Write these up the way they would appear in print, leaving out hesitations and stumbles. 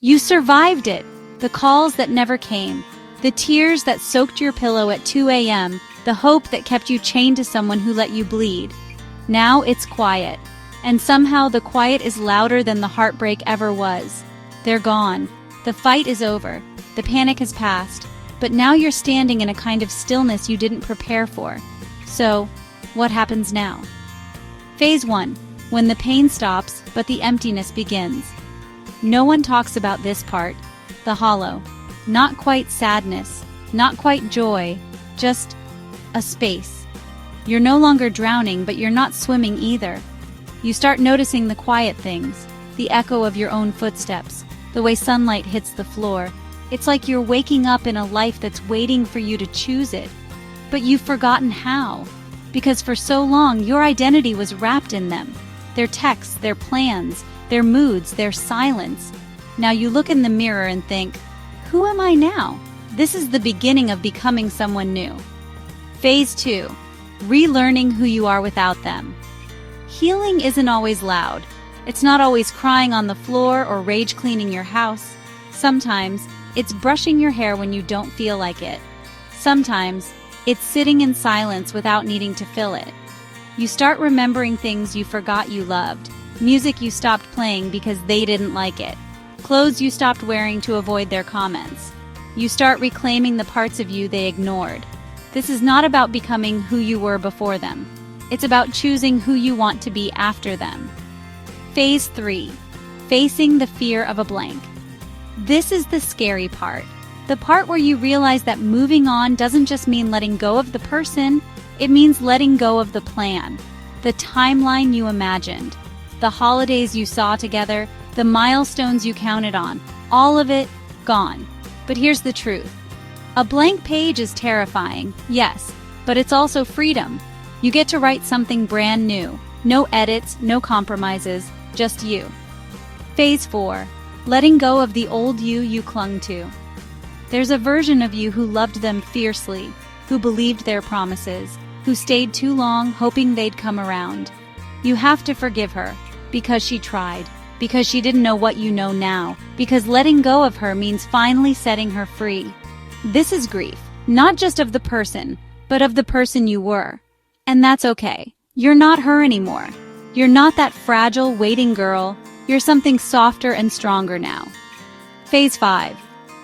You survived it. The calls that never came, the tears that soaked your pillow at 2 a.m., the hope that kept you chained to someone who let you bleed. Now it's quiet. And somehow the quiet is louder than the heartbreak ever was. They're gone. The fight is over. The panic has passed. But now you're standing in a kind of stillness you didn't prepare for. So, what happens now? Phase 1. When the pain stops, but the emptiness begins. No one talks about this part. The hollow. Not quite sadness. Not quite joy. Just a space. You're no longer drowning, but you're not swimming either. You start noticing the quiet things, the echo of your own footsteps, the way sunlight hits the floor. It's like you're waking up in a life that's waiting for you to choose it. But you've forgotten how. Because for so long, your identity was wrapped in them. Their texts, their plans, their moods, their silence. Now you look in the mirror and think, who am I now? This is the beginning of becoming someone new. Phase 2. Relearning who you are without them. Healing isn't always loud. It's not always crying on the floor or rage cleaning your house. Sometimes, it's brushing your hair when you don't feel like it. Sometimes, it's sitting in silence without needing to fill it. You start remembering things you forgot you loved, music you stopped playing because they didn't like it, clothes you stopped wearing to avoid their comments. You start reclaiming the parts of you they ignored. This is not about becoming who you were before them. It's about choosing who you want to be after them. Phase 3. Facing the fear of a blank. This is the scary part. The part where you realize that moving on doesn't just mean letting go of the person, it means letting go of the plan, the timeline you imagined, the holidays you saw together, the milestones you counted on, all of it gone. But here's the truth. A blank page is terrifying, yes, but it's also freedom. You get to write something brand new. No edits, no compromises, just you. Phase 4. Letting go of the old you clung to. There's a version of you who loved them fiercely, who believed their promises, who stayed too long hoping they'd come around. You have to forgive her, because she tried, because she didn't know what you know now, because letting go of her means finally setting her free. This is grief, not just of the person, but of the person you were. And that's okay. You're not her anymore. You're not that fragile, waiting girl. You're something softer and stronger now. Phase 5.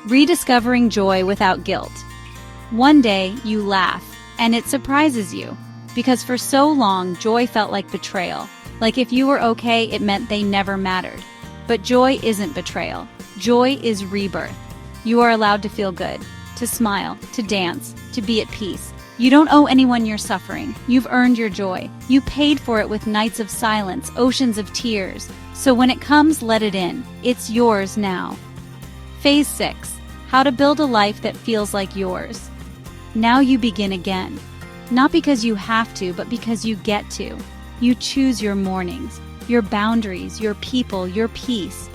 Rediscovering joy without guilt. One day, you laugh, and it surprises you. Because for so long, joy felt like betrayal. Like if you were okay, it meant they never mattered. But joy isn't betrayal. Joy is rebirth. You are allowed to feel good, to smile, to dance, to be at peace. You don't owe anyone your suffering. You've earned your joy. You paid for it with nights of silence, oceans of tears. So when it comes, let it in. It's yours now. Phase 6. How to build a life that feels like yours. Now you begin again. Not because you have to, but because you get to. You choose your mornings, your boundaries, your people, your peace.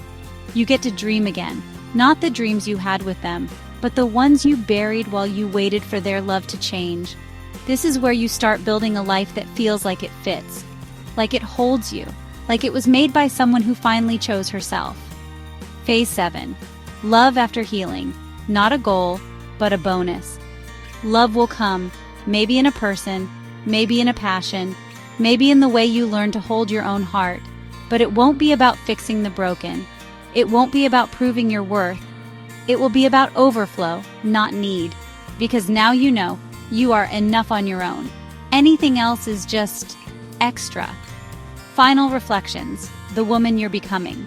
You get to dream again. Not the dreams you had with them, but the ones you buried while you waited for their love to change. This is where you start building a life that feels like it fits, like it holds you, like it was made by someone who finally chose herself. Phase 7. Love after healing. Not a goal, but a bonus. Love will come, maybe in a person, maybe in a passion, maybe in the way you learn to hold your own heart, but it won't be about fixing the broken. It won't be about proving your worth. It will be about overflow, not need. Because now you know you are enough on your own. Anything else is just extra. Final reflections. The woman you're becoming.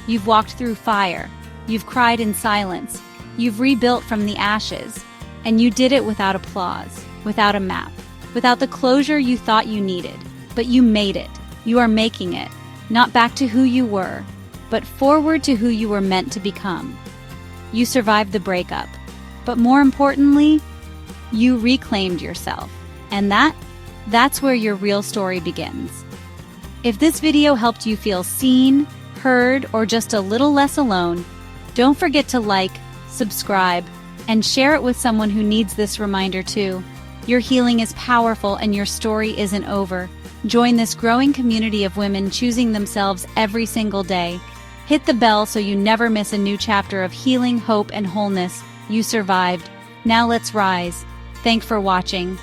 You've walked through fire. You've cried in silence. You've rebuilt from the ashes. And you did it without applause, without a map, without the closure you thought you needed. But you made it. You are making it. Not back to who you were, but forward to who you were meant to become. You survived the breakup, but more importantly, you reclaimed yourself. And that's where your real story begins. If this video helped you feel seen, heard, or just a little less alone, don't forget to like, subscribe, and share it with someone who needs this reminder too. Your healing is powerful and your story isn't over. Join this growing community of women choosing themselves every single day. Hit the bell so you never miss a new chapter of healing, hope, and wholeness. You survived. Now let's rise. Thanks for watching.